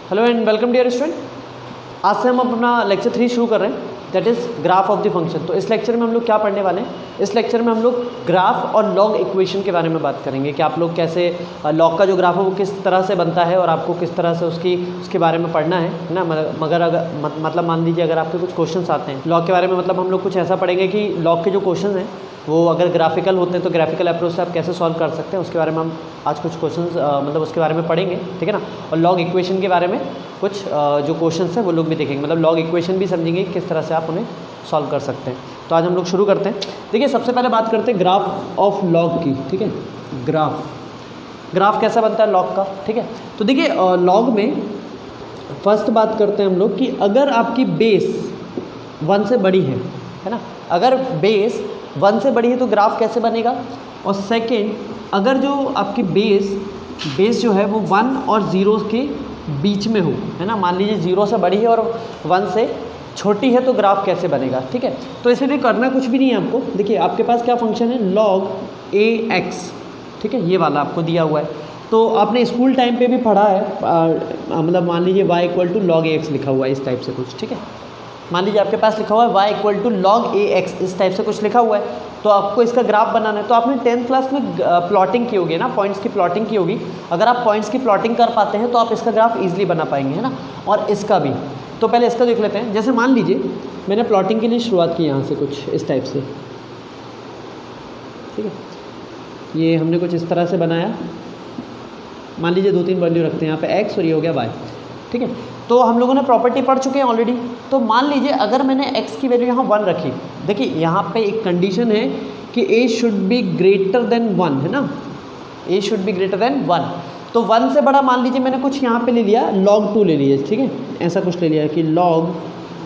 Hello and welcome dear student. आज से हम अपना लेक्चर 3 शुरू कर रहे हैं, that is graph of the function. तो इस लेक्चर में हम लोग क्या पढ़ने वाले हैं? इस लेक्चर में हम लोग ग्राफ और लॉग इक्वेशन के बारे में बात करेंगे कि आप लोग कैसे लॉग का जो ग्राफ है वो किस तरह से बनता है और आपको किस तरह से उसके बारे में पढ़ना है ना। मगर अगर मतलब मान लीजिए अगर आपके कुछ क्वेश्चंस आते हैं लॉग के बारे में, मतलब हम लोग कुछ ऐसा पढ़ेंगे कि लॉग के जो क्वेश्चन हैं वो अगर ग्राफिकल होते हैं तो ग्राफिकल अप्रोच से आप कैसे सॉल्व कर सकते हैं उसके बारे में हम आज कुछ क्वेश्चंस मतलब उसके बारे में पढ़ेंगे, ठीक है ना। और लॉग इक्वेशन के बारे में कुछ जो क्वेश्चंस हैं वो लोग भी देखेंगे, मतलब लॉग इक्वेशन भी समझेंगे किस तरह से आप उन्हें सॉल्व कर सकते हैं। तो आज हम लोग शुरू करते हैं। देखिए सबसे पहले बात करते हैं ग्राफ ऑफ लॉग की, ठीक है। ग्राफ कैसा बनता है लॉग का, ठीक है। तो देखिए लॉग में फर्स्ट बात करते हैं हम लोग कि अगर आपकी बेस 1 से बड़ी है ना, अगर बेस 1 से बड़ी है तो ग्राफ कैसे बनेगा। और सेकेंड, अगर जो आपकी बेस जो है वो 1 और 0 के बीच में हो, है ना, मान लीजिए 0 से बड़ी है और 1 से छोटी है तो ग्राफ कैसे बनेगा, ठीक है। तो इसलिए करना कुछ भी नहीं है आपको। देखिए आपके पास क्या फंक्शन है, log ax, ठीक है, ये वाला आपको दिया हुआ है। तो आपने स्कूल टाइम पे भी पढ़ा है, मतलब मान लीजिए y = log ax लिखा हुआ है इस टाइप से कुछ, ठीक है। मान लीजिए आपके पास लिखा हुआ है y = log ax, इस टाइप से कुछ लिखा हुआ है। तो आपको इसका ग्राफ बनाना है। तो आपने 10th क्लास में प्लॉटिंग की होगी ना, पॉइंट्स की प्लॉटिंग की होगी। अगर आप पॉइंट्स की प्लॉटिंग कर पाते हैं तो आप इसका ग्राफ ईजिली बना पाएंगे, है ना। और इसका भी, तो पहले इसका देख लेते हैं। जैसे मान लीजिए मैंने प्लॉटिंग के लिए शुरुआत की यहाँ से कुछ इस टाइप से, ठीक है। ये हमने कुछ इस तरह से बनाया। मान लीजिए 2-3 वैल्यू रखते हैं यहाँ पे x और ये हो गया y, ठीक है। तो हम लोगों ने प्रॉपर्टी पढ़ चुके हैं ऑलरेडी। तो मान लीजिए अगर मैंने x की वैल्यू यहाँ 1 रखी, देखिए यहाँ पे एक कंडीशन है कि a should be greater than 1, है ना, a should be greater than 1। तो 1 से बड़ा मान लीजिए मैंने कुछ यहाँ पे ले लिया, log 2 ले लीजिए, ठीक है, ऐसा कुछ ले लिया कि log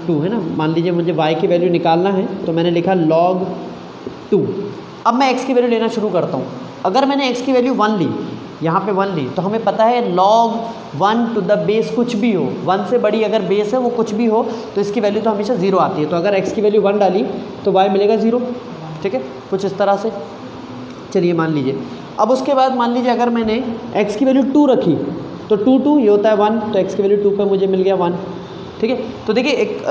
2, है ना। मान लीजिए मुझे y की वैल्यू निकालना है तो मैंने लिखा log 2। अब मैं x की वैल्यू लेना शुरू करता हूँ। अगर मैंने x की वैल्यू 1 ली, यहाँ पे 1 ली, तो हमें पता है log 1 टू द बेस कुछ भी हो, 1 से बड़ी अगर बेस है वो कुछ भी हो तो इसकी वैल्यू तो हमेशा 0 आती है। तो अगर x की वैल्यू 1 डाली तो y मिलेगा 0, ठीक है, कुछ इस तरह से। चलिए मान लीजिए अब उसके बाद मान लीजिए अगर मैंने x की वैल्यू 2 रखी तो 2 ये होता है 1, तो x की वैल्यू 2 पे मुझे मिल गया 1, ठीक है। तो देखिए एक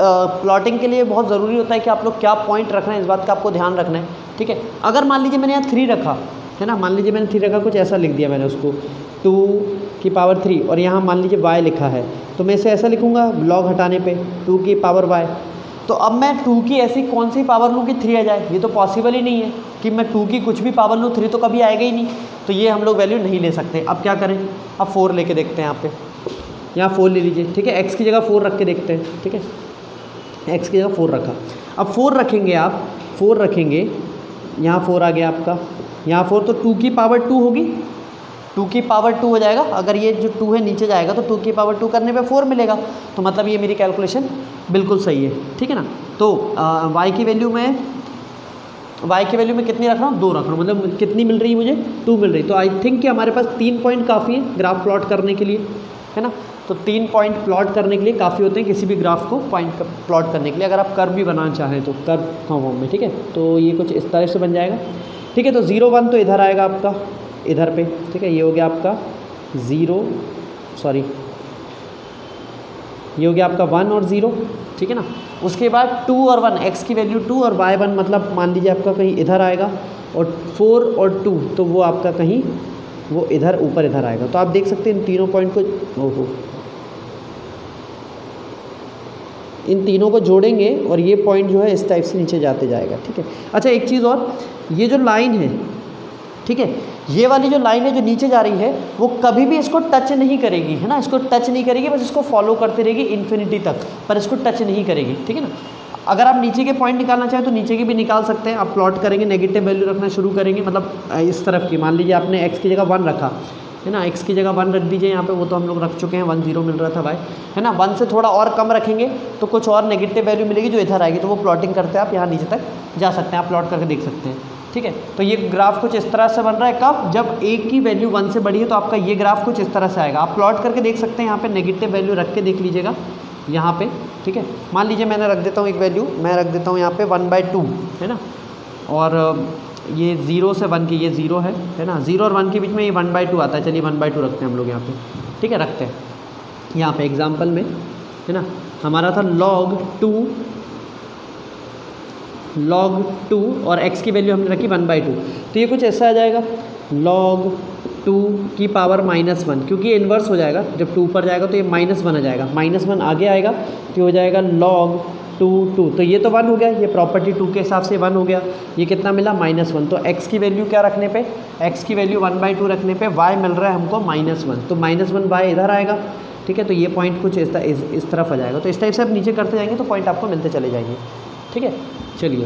प्लॉटिंग के लिए बहुत ज़रूरी होता है कि आप लोग क्या पॉइंट रखना है, इस बात का आपको ध्यान रखना है, ठीक है। अगर मान लीजिए मैंने यहाँ 3 रखा, है ना, मान लीजिए मैंने 3 रखा, कुछ ऐसा लिख दिया मैंने उसको 2 की पावर 3 और यहाँ मान लीजिए y लिखा है, तो मैं इसे ऐसा लिखूँगा log हटाने पे 2 की पावर y। तो अब मैं 2 की ऐसी कौन सी पावर लूँ कि 3 आ जाए, ये तो पॉसिबल ही नहीं है कि मैं 2 की कुछ भी पावर लूँ, 3 तो कभी आएगा ही नहीं। तो ये हम लोग वैल्यू नहीं ले सकते। अब क्या करें, अब 4 लेके देखते हैं। यहाँ 4 ले लीजिए, ठीक है, x की जगह 4 रख के देखते हैं, ठीक है, x की जगह 4 रखा। अब 4 रखेंगे आप, 4 रखेंगे, यहाँ 4 आ गया आपका, यहाँ 4 तो 2 की पावर 2 होगी, 2 की पावर 2 हो जाएगा। अगर ये जो 2 है नीचे जाएगा तो 2 की पावर 2 करने पे 4 मिलेगा। तो मतलब ये मेरी कैलकुलेशन बिल्कुल सही है, ठीक है ना। तो y की वैल्यू में कितनी रख रहा हूँ, 2 रख रहा हूँ, मतलब कितनी मिल रही है मुझे, 2 मिल रही। तो आई थिंक कि हमारे पास 3 पॉइंट काफ़ी है ग्राफ प्लॉट करने के लिए, है ना। तो 3 पॉइंट प्लॉट करने के लिए काफ़ी होते हैं किसी भी ग्राफ को पॉइंट प्लॉट करने के लिए। अगर आप कर्व भी बनाना चाहें तो कर्व फॉर्म में, ठीक है। तो ये कुछ इस तरह से बन जाएगा, ठीक है। तो 0 1 तो इधर आएगा आपका, इधर पे, ठीक है, ये हो गया आपका 0, सॉरी ये हो गया आपका 1 और 0, ठीक है ना। उसके बाद 2 और 1, x की वैल्यू 2 और y 1, मतलब मान लीजिए आपका कहीं इधर आएगा, और 4 और 2 तो वो आपका कहीं वो इधर ऊपर इधर आएगा। तो आप देख सकते हैं इन तीनों पॉइंट को, इन तीनों को जोड़ेंगे और ये पॉइंट जो है इस टाइप से नीचे जाते जाएगा, ठीक है। अच्छा एक चीज़ और, ये जो लाइन है, ठीक है, ये वाली जो लाइन है जो नीचे जा रही है वो कभी भी इसको टच नहीं करेगी, है ना, इसको टच नहीं करेगी, बस इसको फॉलो करती रहेगी इन्फिनिटी तक, पर इसको टच नहीं करेगी, ठीक है ना। अगर आप नीचे के पॉइंट निकालना चाहें तो नीचे के भी निकाल सकते हैं। आप प्लॉट करेंगे, नेगेटिव वैल्यू रखना शुरू करेंगे, मतलब इस तरफ की। मान लीजिए आपने x की जगह 1 रखा, है ना, x की जगह 1 रख दीजिए यहाँ पे, वो तो हम लोग रख चुके हैं, 1 0 मिल रहा था भाई, है ना। 1 से थोड़ा और कम रखेंगे तो कुछ और नेगेटिव वैल्यू मिलेगी जो इधर आएगी, तो वो प्लॉटिंग करते हैं आप यहाँ नीचे तक जा सकते हैं, आप प्लॉट करके देख सकते हैं, ठीक है। तो ये ग्राफ कुछ इस तरह से बन रहा है। कब, जब a की वैल्यू 1 से बड़ी है तो आपका ये ग्राफ कुछ इस तरह से आएगा। आप प्लॉट करके देख सकते हैं, यहाँ पे नेगेटिव वैल्यू रख के देख लीजिएगा यहाँ पे, ठीक है। मान लीजिए मैंने रख देता हूँ एक वैल्यू, मैं रख देता हूँ यहाँ पे 1/2, है ना, और ये 0 से 1 की ये 0 है ना, 0 और 1 के बीच में ये 1/2 आता है। चलिए 1/2 रखते हैं हम लोग यहाँ पे, ठीक है, रखते हैं। यहाँ पे एग्जाम्पल में है ना हमारा था log 2 और x की वैल्यू हमने रखी 1/2, तो ये कुछ ऐसा आ जाएगा log 2 की पावर -1, क्योंकि ये इन्वर्स हो जाएगा, जब 2 पर जाएगा तो ये -1 आ जाएगा, -1 आगे आएगा तो हो जाएगा log 2, तो ये तो 1 हो गया, ये प्रॉपर्टी 2 के हिसाब से 1 हो गया, ये कितना मिला -1, तो x की वैल्यू क्या रखने पे, x की वैल्यू 1/2 रखने पे y मिल रहा है हमको -1, तो -1 y इधर आएगा, ठीक है, तो ये पॉइंट कुछ इस तरफ आ जाएगा। तो इस टाइप से आप नीचे करते जाएंगे तो पॉइंट आपको मिलते चले जाएंगे, ठीक है। चलिए,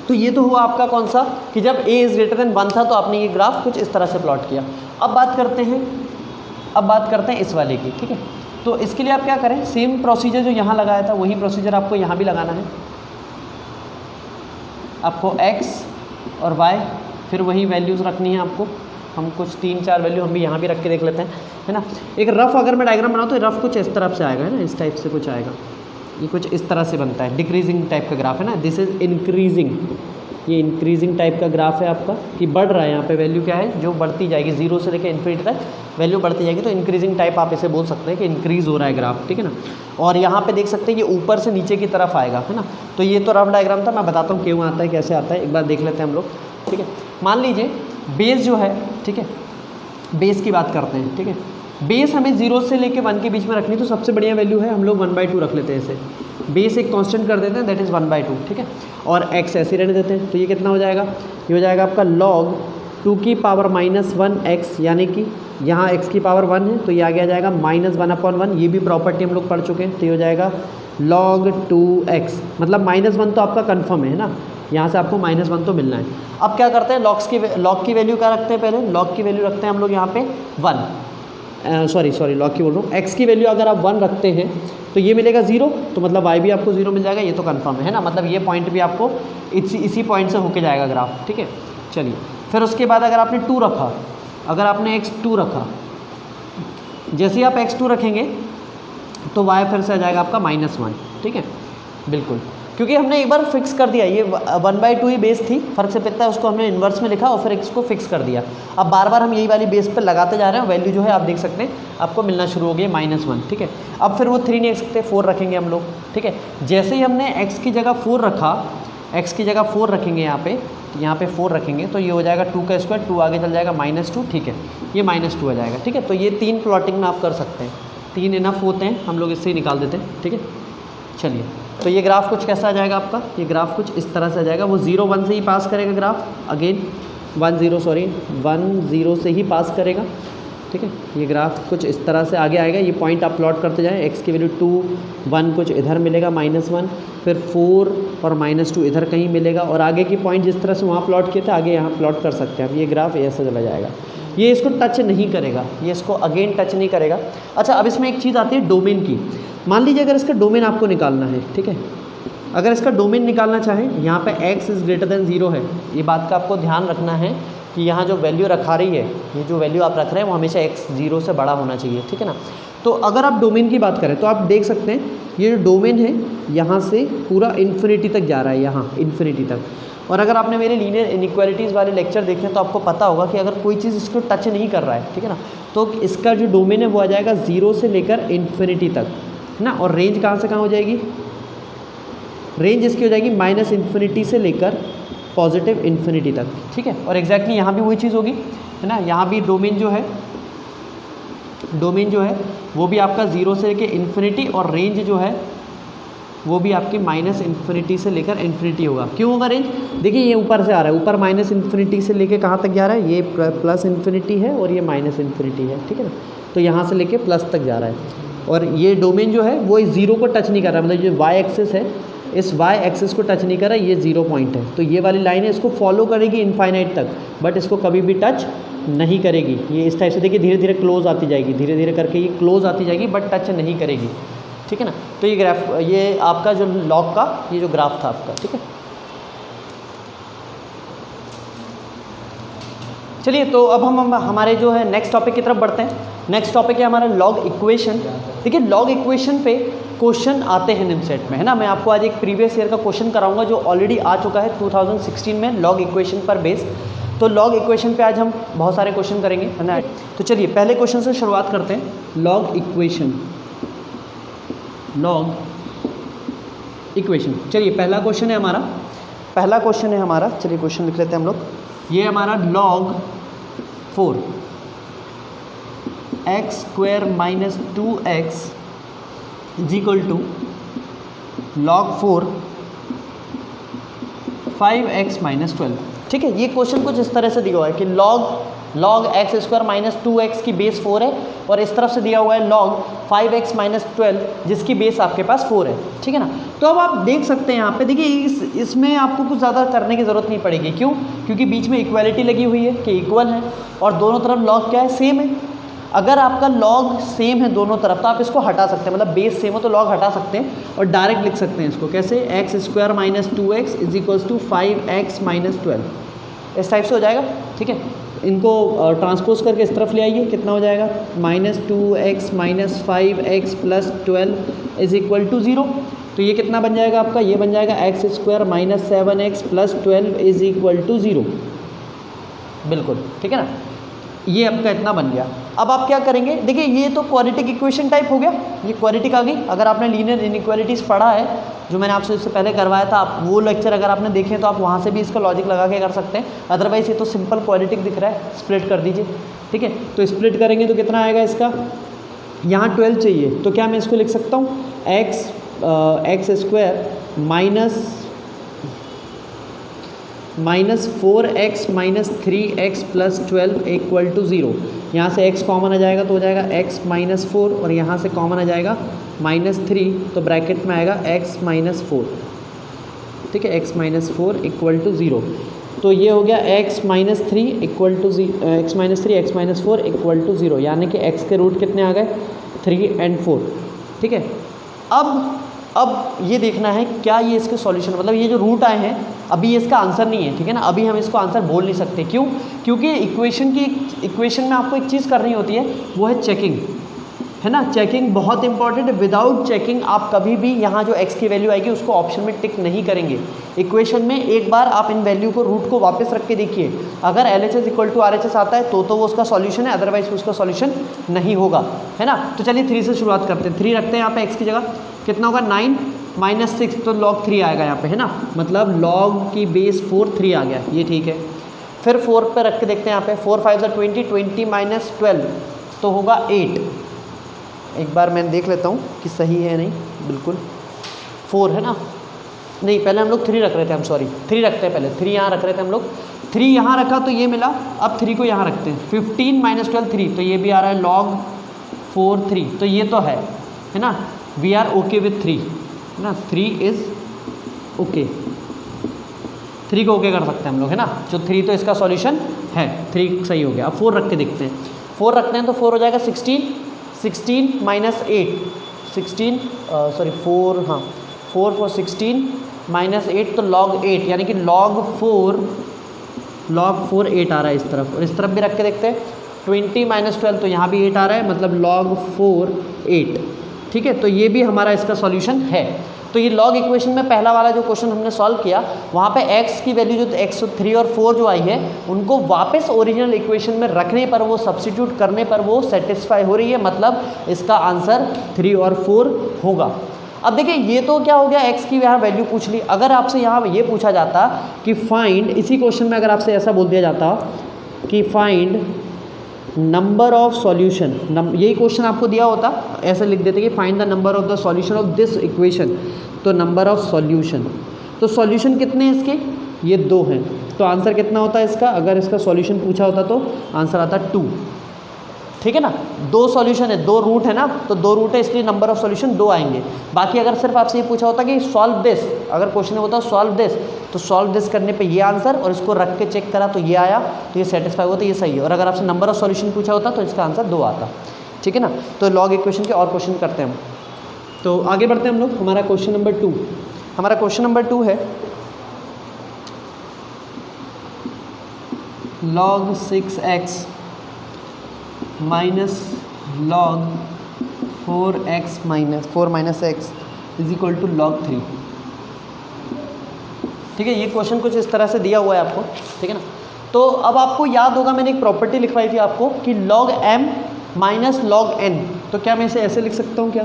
तो ये तो हुआ आपका कौन सा कि जब a इज़ ग्रेटर देन 1 था तो आपने ये ग्राफ कुछ इस तरह से प्लॉट किया। अब बात करते हैं इस वाले की, ठीक है। तो इसके लिए आप क्या करें, सेम प्रोसीजर जो यहाँ लगाया था वही प्रोसीजर आपको यहाँ भी लगाना है। आपको x और y फिर वही वैल्यूज़ रखनी है आपको, हम कुछ 3-4 वैल्यू हम भी यहाँ भी रख के देख लेते हैं, है ना। एक रफ़ अगर मैं डायग्राम बनाऊँ तो रफ़ कुछ इस तरफ से आएगा, है ना, इस टाइप से कुछ आएगा, ये कुछ इस तरह से बनता है, डिक्रीजिंग टाइप का ग्राफ है ना, दिस इज़ इंक्रीजिंग, ये इंक्रीजिंग टाइप का ग्राफ है आपका कि बढ़ रहा है, यहाँ पे वैल्यू क्या है जो बढ़ती जाएगी, 0 से लेकर इन्फिनिटी तक वैल्यू बढ़ती जाएगी, तो इंक्रीजिंग टाइप आप इसे बोल सकते हैं कि इंक्रीज़ हो रहा है ग्राफ, ठीक है ना। और यहाँ पे देख सकते हैं ये ऊपर से नीचे की तरफ आएगा, है ना। तो ये तो रफ डायग्राम था, मैं बताता हूँ क्यों आता है, कैसे आता है, एक बार देख लेते हैं हम लोग, ठीक है। मान लीजिए बेस जो है, ठीक है, बेस की बात करते हैं, ठीक है। बेस हमें 0 से लेके 1 के बीच में रखनी, तो सबसे बढ़िया वैल्यू है हम लोग 1/2 रख लेते हैं इसे, बेस एक कांस्टेंट कर देते हैं, दैट इज़ 1/2, ठीक है। और x ऐसे रहने देते हैं, तो ये कितना हो जाएगा, ये हो जाएगा आपका log 2 की पावर -1x, यानी कि यहाँ x की पावर 1 है तो ये आगे आ जाएगा -1/1, ये भी प्रॉपर्टी हम लोग पढ़ चुके हैं, तो ये हो जाएगा log 2x, मतलब -1 तो आपका कन्फर्म है ना, यहाँ से आपको -1 तो मिलना है। अब क्या करते हैं, log की वैल्यू क्या रखते हैं, पहले log की वैल्यू रखते हैं हम लोग यहाँ पे 1, सॉरी लॉग की बोल रहा हूँ, x की वैल्यू अगर आप 1 रखते हैं तो ये मिलेगा 0, तो मतलब y भी आपको 0 मिल जाएगा, ये तो कंफर्म है ना, मतलब ये पॉइंट भी आपको इसी पॉइंट से होके जाएगा ग्राफ, ठीक है। चलिए, फिर उसके बाद अगर आपने 2 रखा, अगर आपने x2 रखा, जैसे ही आप x2 रखेंगे तो y फिर से आ जाएगा आपका -1, ठीक है, बिल्कुल, क्योंकि हमने एक बार फिक्स कर दिया, ये 1/2 ही बेस थी, फर्क से पिता है उसको हमने इन्वर्स में लिखा और फिर x को फिक्स कर दिया। अब बार बार हम यही वाली बेस पर लगाते जा रहे हैं, वैल्यू जो है आप देख सकते हैं आपको मिलना शुरू हो गई -1, ठीक है। अब फिर वो 3 नहीं रख सकते, 4 रखेंगे हम लोग, ठीक है। जैसे ही हमने x की जगह 4 रखा, x की जगह 4 रखेंगे यहाँ पे 4 रखेंगे तो ये हो जाएगा 2 का स्क्वायर, 2 आगे चल जाएगा -2, ठीक है, ये -2 आ जाएगा, ठीक है। तो ये 3 प्लॉटिंग में आप कर सकते हैं, 3 इनफ होते हैं, हम लोग इससे ही निकाल देते हैं, ठीक है। चलिए, तो ये ग्राफ कुछ कैसा आ जाएगा आपका, ये ग्राफ कुछ इस तरह से आ जाएगा, वो 0-1 से ही पास करेगा ग्राफ, अगेन 1-0 से ही पास करेगा, ठीक है। ये ग्राफ कुछ इस तरह से आगे आएगा, ये पॉइंट आप प्लॉट करते जाएं, x की वैल्यू 2, 1 कुछ इधर मिलेगा -1, फिर 4 और -2 इधर कहीं मिलेगा, और आगे की पॉइंट जिस तरह से वहाँ प्लॉट किए थे आगे यहाँ प्लॉट कर सकते हैं आप। ये ग्राफ ऐसा चला जाएगा, ये इसको टच नहीं करेगा, ये इसको अगेन टच नहीं करेगा। अच्छा, अब इसमें एक चीज़ आती है डोमेन की। मान लीजिए अगर इसका डोमेन आपको निकालना है, ठीक है, अगर इसका डोमेन निकालना चाहें, यहाँ पे x इज़ ग्रेटर देन 0 है, ये बात का आपको ध्यान रखना है कि यहाँ जो वैल्यू रखा रही है, ये जो वैल्यू आप रख रहे हैं वो हमेशा x 0 से बड़ा होना चाहिए, ठीक है ना। तो अगर आप डोमेन की बात करें तो आप देख सकते हैं ये जो डोमेन है यहाँ से पूरा इन्फिनिटी तक जा रहा है, यहाँ इन्फिनिटी तक। और अगर आपने मेरे लीनियर इनइक्वालिटीज़ वाले लेक्चर देखे तो आपको पता होगा कि अगर कोई चीज़ इसको टच नहीं कर रहा है, ठीक है ना, तो इसका जो डोमेन है वो आ जाएगा 0 से लेकर इन्फिनिटी तक, है ना। और रेंज कहाँ से कहाँ हो जाएगी, रेंज इसकी हो जाएगी -इन्फिनिटी से लेकर पॉजिटिव इन्फिनिटी तक, ठीक है। और एग्जैक्टली यहाँ भी वही चीज़ होगी, है ना, यहाँ भी डोमेन जो है वो भी आपका 0 से लेकर इन्फिनिटी, और रेंज जो है वो भी आपकी -इन्फिनिटी से लेकर इन्फिनिटी होगा। क्यों होगा रेंज, देखिए ये ऊपर से आ रहा है, ऊपर -इन्फिनिटी से लेकर कहाँ तक जा रहा है, ये प्लस इन्फिनिटी है और ये -इन्फिनिटी है, ठीक है ना। तो यहाँ से लेके प्लस तक जा रहा है, और ये डोमेन जो है वो 0 को टच नहीं कर रहा, मतलब जो y एक्सिस है इस y एक्सिस को टच नहीं कर रहा, ये 0 पॉइंट है। तो ये वाली लाइन है, इसको फॉलो करेगी इनफाइनाइट तक, बट इसको कभी भी टच नहीं करेगी। ये इस टाइप से देखिए धीरे धीरे क्लोज आती जाएगी, धीरे धीरे करके ये क्लोज आती जाएगी, बट टच नहीं करेगी, ठीक है ना। तो ये ग्राफ, ये आपका जो लॉग का ये जो ग्राफ था आपका, ठीक है। चलिए, तो अब हम हमारे जो है नेक्स्ट टॉपिक की तरफ बढ़ते हैं। नेक्स्ट टॉपिक है हमारा लॉग इक्वेशन। देखिए, लॉग इक्वेशन पे क्वेश्चन आते हैं निम्न सेट में, है ना। मैं आपको आज एक प्रीवियस ईयर का क्वेश्चन कराऊंगा जो ऑलरेडी आ चुका है 2016 में, लॉग इक्वेशन पर बेस्ड। तो लॉग इक्वेशन पे आज हम बहुत सारे क्वेश्चन करेंगे, है ना। तो चलिए पहले क्वेश्चन से शुरुआत करते हैं। लॉग इक्वेशन, चलिए पहला क्वेश्चन है हमारा, चलिए क्वेश्चन लिख लेते हैं हम लोग। ये हमारा log 4 x square minus 2x is equal to log 4 5x minus 12। ठीक है, ये क्वेश्चन कुछ इस तरह से दिया हुआ है कि log x square minus 2x की बेस 4 है, और इस तरफ से दिया हुआ है log 5x माइनस 12 जिसकी बेस आपके पास 4 है। ठीक है ना। तो अब आप देख सकते हैं यहाँ पे, देखिए इसमें आपको कुछ ज़्यादा करने की ज़रूरत नहीं पड़ेगी। क्यों? क्योंकि बीच में इक्वालिटी लगी हुई है कि इक्वल है, और दोनों तरफ log क्या है, सेम है। अगर आपका log सेम है दोनों तरफ तो आप इसको हटा सकते हैं, मतलब बेस सेम हो तो log हटा सकते हैं और डायरेक्ट लिख सकते हैं इसको कैसे, x square minus 2x is equals to 5x minus 12। इस टाइप से हो जाएगा। ठीक है, इनको ट्रांसपोज करके इस तरफ ले आइए, कितना हो जाएगा, minus 2x minus 5x plus 12 is equal to 0। तो ये कितना बन जाएगा आपका, ये बन जाएगा x square minus 7x plus 12 is equal to 0। बिल्कुल ठीक है ना, ये आपका इतना बन गया। अब आप क्या करेंगे, देखिए ये तो क्वाड्रेटिक इक्वेशन टाइप हो गया, ये क्वाड्रेटिक आ गई। अगर आपने लीनियर इनइक्वालिटीज़ पढ़ा है जो मैंने आपसे इससे पहले करवाया था, आप वो लेक्चर अगर आपने देखे तो आप वहाँ से भी इसका लॉजिक लगा के कर सकते हैं। अदरवाइज़ ये तो सिंपल क्वाड्रेटिक दिख रहा है, स्प्लिट कर दीजिए। ठीक है, तो स्प्लिट करेंगे तो कितना आएगा इसका, यहाँ 12 चाहिए तो क्या मैं इसको लिख सकता हूँ, x square minus 4x minus 3x plus 12 equal to 0। यहाँ से x कॉमन आ जाएगा तो हो जाएगा x माइनस 4, और यहाँ से कॉमन आ जाएगा माइनस 3, तो ब्रैकेट में आएगा x माइनस 4। ठीक है, x माइनस 4 इक्वल टू 0। तो ये हो गया x minus 3 equal to x minus 4 equal to 0, यानी कि x के रूट कितने आ गए, 3 और 4। ठीक है, अब ये देखना है क्या ये इसके सॉल्यूशन, मतलब ये जो रूट आए हैं अभी ये इसका आंसर नहीं है। ठीक है ना, अभी हम इसको आंसर बोल नहीं सकते। क्यों? क्योंकि इक्वेशन में आपको एक चीज़ करनी होती है, वो है चेकिंग, है ना। चेकिंग बहुत इंपॉर्टेंट है। विदाउट चेकिंग आप कभी भी यहाँ जो x की वैल्यू आएगी उसको ऑप्शन में टिक नहीं करेंगे। इक्वेशन में एक बार आप इन वैल्यू को रूट को वापस रख के देखिए, अगर LHS इक्वल टू RHS आता है तो वो उसका सॉल्यूशन है, अदरवाइज उसका सॉल्यूशन नहीं होगा, है ना। तो चलिए 3 से शुरुआत करते हैं। 3 रखते हैं यहाँ पे x की जगह, कितना होगा 9 माइनस 6, तो log 3 आएगा यहाँ पे, है ना। मतलब log की बेस 4 3 आ गया, ये ठीक है। फिर 4 पे रख के देखते हैं यहाँ पे, 4 5 20 माइनस 12 तो होगा 8। एक बार मैं देख लेता हूँ कि सही है नहीं, बिल्कुल 4 है ना, नहीं पहले हम लोग 3 रख रहे थे, हम सॉरी 3 रखते हैं पहले, 3 यहाँ रख रहे थे हम लोग, 3 यहाँ रखा तो ये मिला। अब 3 को यहाँ रखते हैं, 15 माइनस 12 3, तो ये भी आ रहा है log 4 3, तो ये तो है ना। वी आर ओके विथ 3, है ना, 3 इज़ ओके, 3 को ओके कर सकते हैं हम लोग, है ना। जो 3 तो इसका सॉल्यूशन है, 3 सही हो गया। अब 4 रख के देखते हैं, 4 रखते हैं तो 4 हो जाएगा 16 माइनस 8, 4 हाँ 4 4 16 माइनस 8, तो log 8, यानी कि log 4 8 आ रहा है इस तरफ, और इस तरफ भी रख के देखते हैं 20 माइनस 12, तो यहाँ भी 8 आ रहा है, मतलब log 4 8। ठीक है, तो ये भी हमारा इसका सॉल्यूशन है। तो ये लॉग इक्वेशन में पहला वाला जो क्वेश्चन हमने सॉल्व किया, वहाँ पे x की वैल्यू जो x 3 और 4 जो आई है, उनको वापस ओरिजिनल इक्वेशन में रखने पर, वो सब्स्टिट्यूट करने पर वो सेटिस्फाई हो रही है, मतलब इसका आंसर 3 और 4 होगा। अब देखिए ये तो क्या हो गया, x की यहाँ वैल्यू पूछ ली। अगर आपसे यहाँ ये पूछा जाता कि फाइंड, इसी क्वेश्चन में अगर आपसे ऐसा बोल दिया जाता कि फाइंड नंबर ऑफ सॉल्यूशन, यही क्वेश्चन आपको दिया होता, ऐसे लिख देते कि find the number of the solution of this equation, तो नंबर ऑफ सॉल्यूशन, तो सॉल्यूशन कितने हैं इसके, ये 2 हैं, तो आंसर कितना होता है इसका, अगर इसका सॉल्यूशन पूछा होता तो आंसर आता 2। ठीक है ना, 2 सॉल्यूशन है, 2 रूट है ना, तो 2 रूट है इसलिए नंबर ऑफ सॉल्यूशन 2 आएंगे। बाकी अगर सिर्फ आपसे ये पूछा होता कि सॉल्व दिस, अगर क्वेश्चन में होता सॉल्व दिस, तो सॉल्व दिस करने पे ये आंसर, और इसको रख के चेक करा तो ये आया, तो ये सेटिस्फाई हुआ, तो ये सही है। और अगर आपसे नंबर ऑफ सॉल्यूशन पूछा होता तो इसका आंसर 2 आता। ठीक है ना, तो लॉग इक्वेशन के और क्वेश्चन करते हैं हम। तो आगे बढ़ते हैं हम लोग, हमारा क्वेश्चन नंबर 2, हमारा क्वेश्चन नंबर 2 है log 6x minus log 4 minus x is equal to log 3। ठीक है, ये क्वेश्चन कुछ इस तरह से दिया हुआ है आपको। ठीक है ना, तो अब आपको याद होगा मैंने एक प्रॉपर्टी लिखवाई थी आपको कि log m minus log n, तो क्या मैं इसे ऐसे लिख सकता हूँ क्या?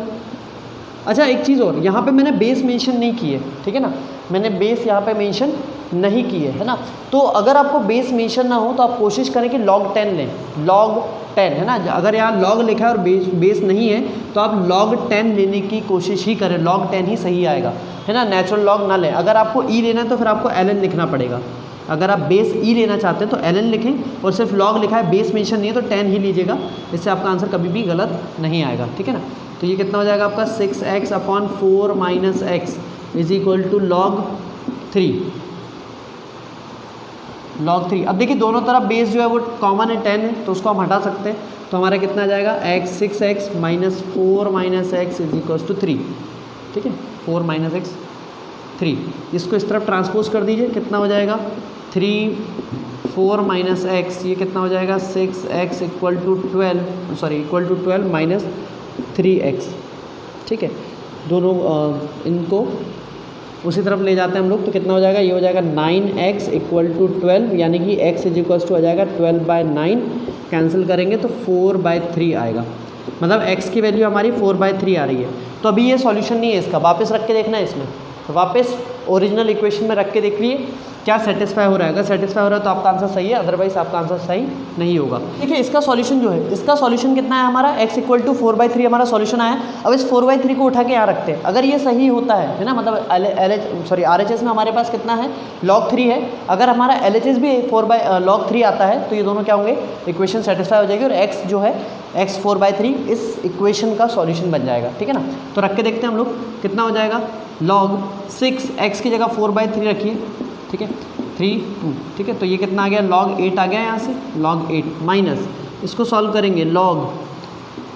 अच्छा एक चीज़ और, यहाँ पे मैंने बेस मेंशन नहीं की है, ठीक है ना, मैंने बेस यहाँ पे मेंशन नहीं की है ना। तो अगर आपको बेस मेंशन ना हो तो आप कोशिश करें कि log 10 लें, log 10 है ना। अगर यहाँ log लिखा है और बेस नहीं है तो आप log 10 लेने की कोशिश ही करें, log 10 ही सही आएगा, है ना, नेचुरल log ना लें। अगर आपको e लेना है तो फिर आपको ln लिखना पड़ेगा। अगर आप बेस e लेना चाहते हैं तो ln लिखें, और सिर्फ log लिखा है बेस मेंशन नहीं है तो 10 ही लीजिएगा, इससे आपका आंसर कभी भी गलत नहीं आएगा, ठीक है ना। तो ये कितना हो जाएगा आपका 6x upon 4 minus x is equal to log 3। log 3, अब देखिए दोनों तरफ बेस जो है वो कॉमन है 10 है, तो उसको हम हटा सकते हैं, तो हमारा कितना आ जाएगा x 6x minus 4 minus x is equal to 3, ठीक है, 4 माइनस एक्स 3। इसको इस तरफ ट्रांसपोज कर दीजिए, कितना हो जाएगा 3 4 माइनस एक्स, ये कितना हो जाएगा 6x equal to 12 minus 3x, ठीक है। दोनों इनको उसी तरफ ले जाते हैं हम लोग, तो कितना हो जाएगा, ये हो जाएगा 9x इक्वल टू 12, यानी कि x इज इक्वल टू हो जाएगा 12/9, कैंसिल करेंगे तो 4/3 आएगा, मतलब x की वैल्यू हमारी 4/3 आ रही है। तो अभी ये सॉल्यूशन नहीं है इसका, वापस रख के देखना है इसमें, तो वापस ओरिजिनल इक्वेशन में रख के देख लिए क्या सेटिस्फाई हो रहा है। अगर सेटिस्फाई हो रहा है तो आपका आंसर सही है, अदरवाइज आपका आंसर सही नहीं होगा। देखिए इसका सॉल्यूशन जो है, इसका सॉल्यूशन कितना है हमारा, x इक्वल टू 4/3 हमारा सॉल्यूशन आया। अब इस 4/3 को उठा के यहाँ रखते हैं, अगर ये सही होता है ना, मतलब RHS में हमारे पास कितना है log 3 है, अगर हमारा LHS भी log 3 आता है तो ये दोनों क्या होंगे, इक्वेशन सेटिस्फाई हो जाएगी और x जो है x 4/3 इस इक्वेशन का सॉल्यूशन बन जाएगा, ठीक है ना। तो रख के देखते हैं हम लोग, कितना हो जाएगा log 6x की जगह 4/3 रखिए, ठीक है, 3 2, ठीक है। तो ये कितना आ गया log 8 आ गया यहाँ से, log 8 माइनस, इसको सॉल्व करेंगे log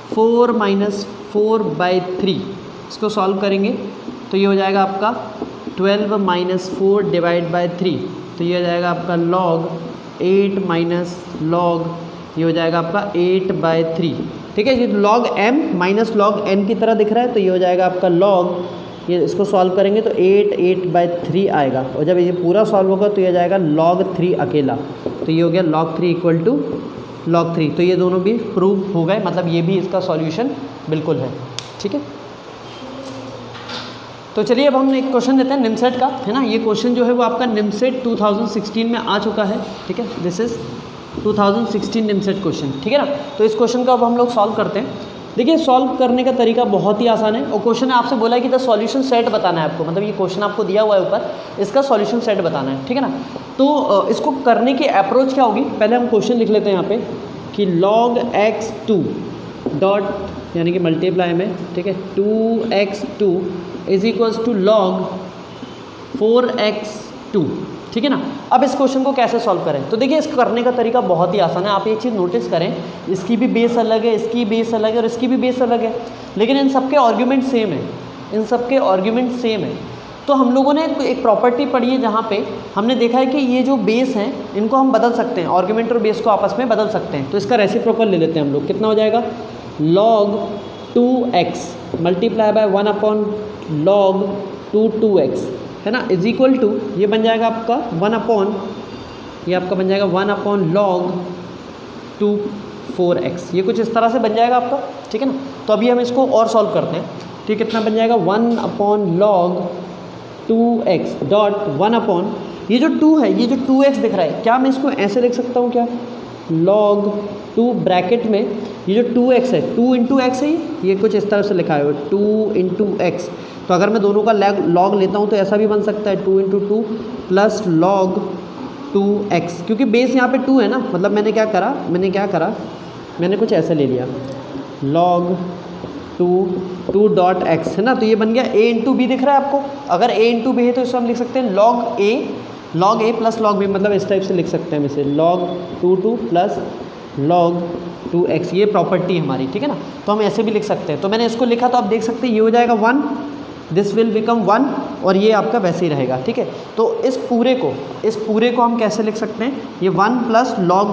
4 माइनस 4/3, इसको सॉल्व करेंगे तो ये हो जाएगा आपका 12 माइनस 4 डिवाइड बाई 3, तो ये हो जाएगा आपका log 8 माइनस log, ये हो जाएगा आपका 8/3, ठीक है। ये log m minus log n की तरह दिख रहा है, तो ये हो जाएगा आपका log, ये इसको सॉल्व करेंगे तो 8/3 आएगा, और जब ये पूरा सॉल्व होगा तो ये जाएगा log 3 अकेला, तो ये हो गया log 3 इक्वल टू log 3। तो ये दोनों भी प्रूव हो गए, मतलब ये भी इसका सॉल्यूशन बिल्कुल है, ठीक है। तो चलिए अब हम एक क्वेश्चन देते हैं निमसेट का, है ना। ये क्वेश्चन जो है वो आपका निमसेट 2016 में आ चुका है, ठीक है, दिस इज़ 2016 निमसेट क्वेश्चन, ठीक है ना। तो इस क्वेश्चन को अब हम लोग सॉल्व करते हैं। देखिए सॉल्व करने का तरीका बहुत ही आसान है, और क्वेश्चन आपसे बोला है कि द सॉल्यूशन सेट बताना है आपको, मतलब ये क्वेश्चन आपको दिया हुआ है ऊपर, इसका सॉल्यूशन सेट बताना है, ठीक है ना। तो इसको करने की अप्रोच क्या होगी, पहले हम क्वेश्चन लिख लेते हैं यहाँ पे कि log x2 डॉट यानी कि मल्टीप्लाई में, ठीक है, 2x2 is equals to log 4x2, ठीक है ना। अब इस क्वेश्चन को कैसे सॉल्व करें, तो देखिए इसको करने का तरीका बहुत ही आसान है। आप एक चीज़ नोटिस करें, इसकी भी बेस अलग है, इसकी बेस अलग है और इसकी भी बेस अलग है, लेकिन इन सबके आर्ग्यूमेंट सेम है, इन सबके आर्ग्यूमेंट सेम है। तो हम लोगों ने एक प्रॉपर्टी पढ़ी है जहाँ पे हमने देखा है कि ये जो बेस हैं इनको हम बदल सकते हैं, आर्ग्यूमेंट और बेस को आपस में बदल सकते हैं। तो इसका रेसिप्रोकल ले लेते हैं हम लोग, कितना हो जाएगा log 2x multiply by 1/log 2x, है ना, इज इक्वल टू, ये बन जाएगा आपका 1/, ये आपका बन जाएगा 1/log 4x, ये कुछ इस तरह से बन जाएगा आपका, ठीक है ना। तो अभी हम इसको और सॉल्व करते हैं, ठीक, कितना बन जाएगा 1/log 2x डॉट 1/, ये जो 2 है, ये जो 2x दिख रहा है, क्या मैं इसको ऐसे लिख सकता हूँ क्या, log 2 ब्रैकेट में ये जो 2x है, 2 इंटू एक्स है, ये कुछ इस तरह से लिखा है 2 इंटू एक्स। तो अगर मैं दोनों का लॉग लेता हूँ तो ऐसा भी बन सकता है 2 इंटू 2 प्लस log 2x, क्योंकि बेस यहाँ पे 2 है ना, मतलब मैंने क्या करा, मैंने कुछ ऐसे ले लिया log 2 डॉट एक्स, है ना। तो ये बन गया a इंटू बी, दिख रहा है आपको, अगर a इंटू बी है तो इसको हम लिख सकते हैं log a plus log b, मतलब इस टाइप से लिख सकते हैं हम इसे log 2 प्लस log 2x, ये प्रॉपर्टी हमारी, ठीक है ना। तो हम ऐसे भी लिख सकते हैं, तो मैंने इसको लिखा, तो आप देख सकते हैं ये हो जाएगा 1, दिस विल बिकम 1, और ये आपका वैसे ही रहेगा, ठीक है। तो इस पूरे को हम कैसे लिख सकते हैं, ये 1 प्लस log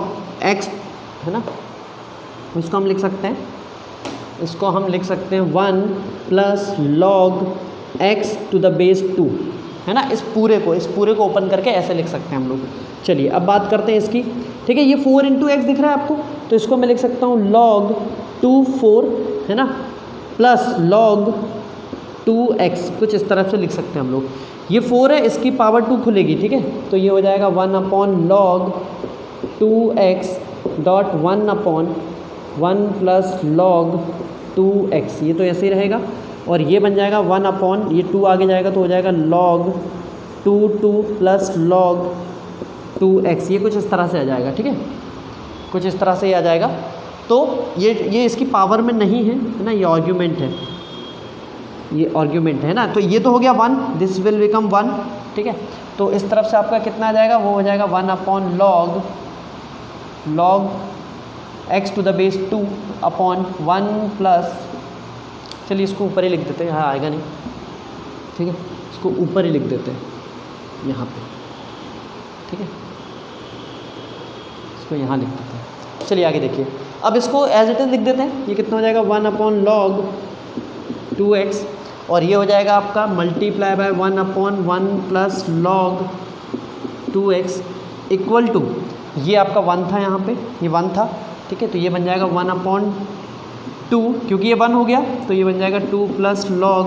x, है ना, इसको हम लिख सकते हैं, 1 plus log x to the base 2, है ना। इस पूरे को ओपन करके ऐसे लिख सकते हैं हम लोग। चलिए अब बात करते हैं इसकी, ठीक है। ये 4 × x दिख रहा है आपको, तो इसको मैं लिख सकता हूँ log 2 4, है ना, प्लस log 2x, कुछ इस तरफ से लिख सकते हैं हम लोग। ये 4 है, इसकी पावर 2 खुलेगी, ठीक है, तो ये हो जाएगा 1/log 2x dot 1/1 plus log 2x, ये तो ऐसे ही रहेगा। और ये बन जाएगा 1/, ये 2 आगे जाएगा तो हो जाएगा log 2 प्लस log 2x, ये कुछ इस तरह से आ जाएगा, ठीक है, कुछ इस तरह से ये आ जाएगा। तो ये इसकी पावर में नहीं है ना, ये आर्ग्यूमेंट है, ये आर्ग्यूमेंट है ना। तो ये तो हो गया 1, दिस विल बिकम 1, ठीक है। तो इस तरफ से आपका कितना आ जाएगा, वो हो जाएगा 1/log x to the base 2/1 plus, चलिए इसको ऊपर ही लिख देते हैं, यहाँ आएगा नहीं, ठीक है, इसको ऊपर ही लिख देते हैं यहाँ पे, ठीक है, इसको यहाँ लिख देते हैं। चलिए आगे देखिए, अब इसको एज इट इज़ लिख देते हैं। ये कितना हो जाएगा 1/log 2x, और ये हो जाएगा आपका multiply by 1/1 plus log 2x equal to, ये आपका 1 था यहाँ पे, ये 1 था, ठीक है, तो ये बन जाएगा 1/2, क्योंकि ये 1 हो गया तो ये बन जाएगा 2 प्लस log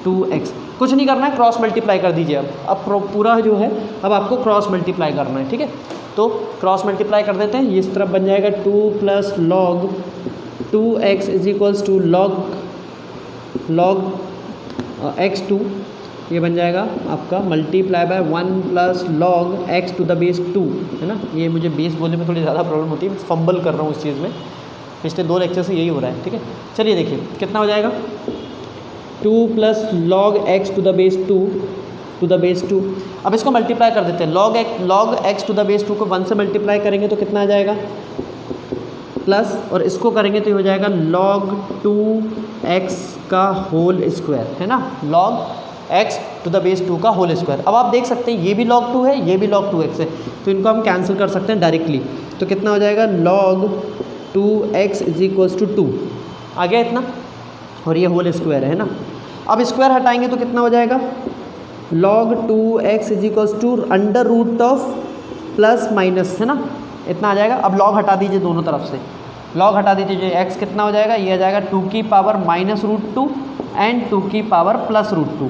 2x। कुछ नहीं करना है, क्रॉस मल्टीप्लाई कर दीजिए। अब पूरा जो है अब आपको क्रॉस मल्टीप्लाई करना है, ठीक है, तो क्रॉस मल्टीप्लाई कर देते हैं। ये इस तरफ बन जाएगा 2 plus log 2x is equals to log x2, ये बन जाएगा आपका multiply by 1 plus log x to the base 2, है ना। ये मुझे बेस बोलने में थोड़ी ज़्यादा प्रॉब्लम होती है, फंबल कर रहा हूँ इस चीज़ में, पिछले 2 लेक्चर से यही हो रहा है, ठीक है। चलिए देखिए कितना हो जाएगा, 2 plus log x to the base 2 अब इसको मल्टीप्लाई कर देते हैं। log x to the base 2 को 1 से मल्टीप्लाई करेंगे तो कितना आ जाएगा, प्लस, और इसको करेंगे तो ये हो जाएगा log 2x का होल स्क्वायर, है ना, log x to the base 2 का होल स्क्वायर। अब आप देख सकते हैं ये भी log 2 है, ये भी log 2x है, तो इनको हम कैंसिल कर सकते हैं डायरेक्टली। तो कितना हो जाएगा, log 2x is equals to 2 आ गया इतना, और ये होल स्क्वायर है ना। अब स्क्वायर हटाएंगे तो कितना हो जाएगा, log 2x is equals to under root of plus minus, है ना, इतना आ जाएगा। अब log हटा दीजिए दोनों तरफ से, log हटा दीजिए, x कितना हो जाएगा, ये आ जाएगा 2 की पावर -√2 एंड 2 की power +√2,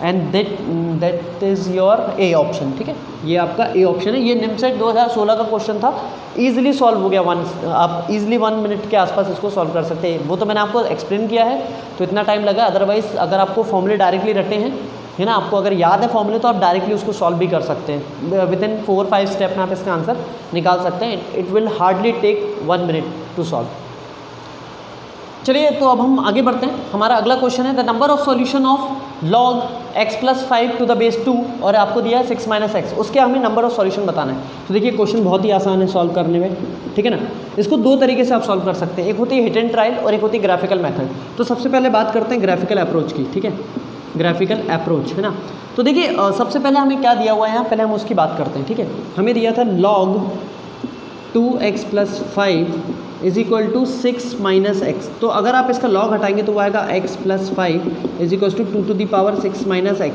and that is your A option, ठीक है, ये आपका ए ऑप्शन है। ये निमसेट 2016 का क्वेश्चन था, ईजिली सॉल्व हो गया, आप ईजिली 1 मिनट के आसपास इसको सॉल्व कर सकते हैं। वो तो मैंने आपको एक्सप्लेन किया है तो इतना टाइम लगा, अदरवाइज अगर आपको फॉर्मूले डायरेक्टली रटे हैं, है ना, आपको अगर याद है फॉर्मूले तो आप डायरेक्टली उसको सॉल्व भी कर सकते हैं। विदिन 4-5 स्टेप में आप इसका आंसर निकाल सकते हैं। It will hardly take 1 minute to solve. चलिए तो अब हम आगे बढ़ते हैं। हमारा अगला क्वेश्चन है the number of solution of log x + 5 to the base 2, और आपको दिया है 6 - x, उसके हमें नंबर ऑफ सॉल्यूशन बताना है। तो देखिए क्वेश्चन बहुत ही आसान है सॉल्व करने में, ठीक है ना। इसको 2 तरीके से आप सॉल्व कर सकते हैं, एक होती है हिट एंड ट्रायल और एक होती है ग्राफिकल मेथड। तो सबसे पहले बात करते हैं ग्राफिकल अप्रोच की, ठीक है, ग्राफिकल अप्रोच, है ना। तो देखिए सबसे पहले हमें क्या दिया हुआ है यहाँ, पहले हम उसकी बात करते हैं, ठीक है। हमें दिया था log 2x + 5 is equal to 6 - x। तो अगर आप इसका log हटाएंगे तो वो आएगा x + 5 is equal to 2 to the power 6 - x,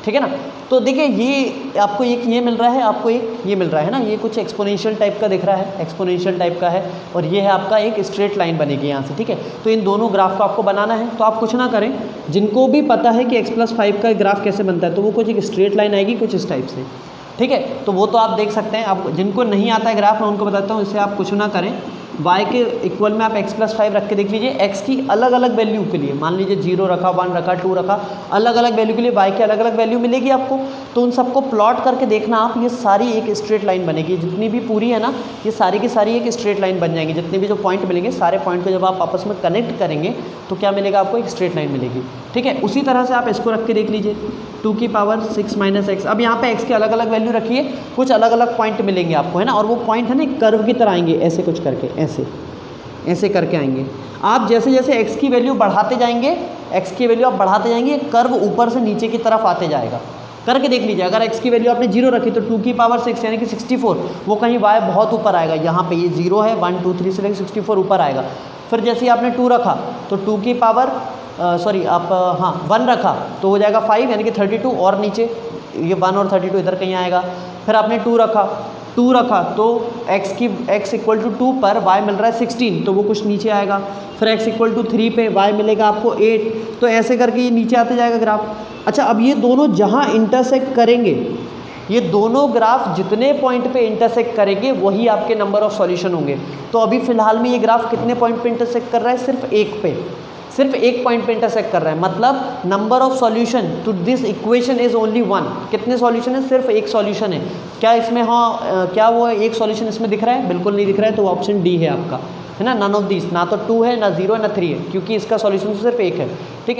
ठीक है ना। तो देखिए ये आपको एक ये मिल रहा है, आपको एक ये मिल रहा है ना, ये कुछ एक्सपोनेंशियल टाइप का दिख रहा है, एक्सपोनेंशियल टाइप का है, और ये है आपका एक स्ट्रेट लाइन बनेगी यहाँ से, ठीक है। तो इन दोनों ग्राफ को आपको बनाना है, तो आप कुछ ना करें, जिनको भी पता है कि x + 5 का ग्राफ कैसे बनता है, तो वो कुछ एक स्ट्रेट लाइन आएगी कुछ इस टाइप से, ठीक है। तो वो तो आप देख सकते हैं। अब जिनको नहीं आता है ग्राफ, मैं उनको बताता हूँ, इससे आप कुछ ना करें, y के इक्वल में आप x + 5 रख के देख लीजिए। x की अलग अलग वैल्यू के लिए, मान लीजिए 0 रखा, 1 रखा, 2 रखा, अलग अलग वैल्यू के लिए y की अलग अलग वैल्यू मिलेगी आपको। तो उन सबको प्लॉट करके देखना आप, ये सारी एक स्ट्रेट लाइन बनेगी, जितनी भी पूरी है ना, ये सारी की सारी एक स्ट्रेट लाइन बन जाएंगी। जितने भी जो पॉइंट मिलेंगे, सारे पॉइंट को जब आप आपस में कनेक्ट करेंगे तो क्या मिलेगा आपको, एक स्ट्रेट लाइन मिलेगी, ठीक है। उसी तरह से आप इसको रख के देख लीजिए, 2 की पावर 6 - x। अब यहाँ पे x की अलग अलग वैल्यू रखिए, कुछ अलग अलग पॉइंट मिलेंगे आपको, है ना, और वो पॉइंट है ना कर्व की तरह आएंगे, ऐसे कुछ करके, ऐसे करके आएंगे। आप जैसे जैसे x की वैल्यू बढ़ाते जाएंगे, x की वैल्यू आप बढ़ाते जाएंगे, कर्व ऊपर से नीचे की तरफ आते जाएगा। करके देख लीजिए, अगर x की वैल्यू आपने 0 रखी तो 2 की पावर 6 यानी कि 64, वो कहीं y बहुत ऊपर आएगा, यहाँ पे ये 0 है, 1 2 3 से लेकर 64 ऊपर आएगा। फिर जैसे ही आपने 2 रखा तो 2 की पावर सॉरी आप हाँ 1 रखा तो हो जाएगा 5 यानी कि 32 और नीचे ये 1 और 32 इधर कहीं आएगा। फिर आपने 2 रखा तो x इक्वल टू 2 पर y मिल रहा है 16 तो वो कुछ नीचे आएगा। फिर x इक्वल टू 3 पे y मिलेगा आपको 8 तो ऐसे करके ये नीचे आते जाएगा ग्राफ। अच्छा अब ये दोनों जहाँ इंटरसेक्ट करेंगे, ये दोनों ग्राफ जितने पॉइंट पे इंटरसेक्ट करेंगे वही आपके नंबर ऑफ सॉल्यूशन होंगे। तो अभी फिलहाल में ये ग्राफ कितने पॉइंट पे इंटरसेक्ट कर रहा है? सिर्फ एक पॉइंट पे इंटरसेक्ट कर रहा है, मतलब number of solution to this equation is only 1। कितने सॉल्यूशन है? सिर्फ एक सॉल्यूशन है। क्या इसमें हाँ क्या वो एक सॉल्यूशन इसमें दिख रहा है? बिल्कुल नहीं दिख रहा है, तो ऑप्शन डी है आपका, है ना, नन ऑफ दिस। ना तो 2 है, ना 0 है, ना 3 है, क्योंकि इसका सॉल्यूशन सिर्फ एक है। ठीक है।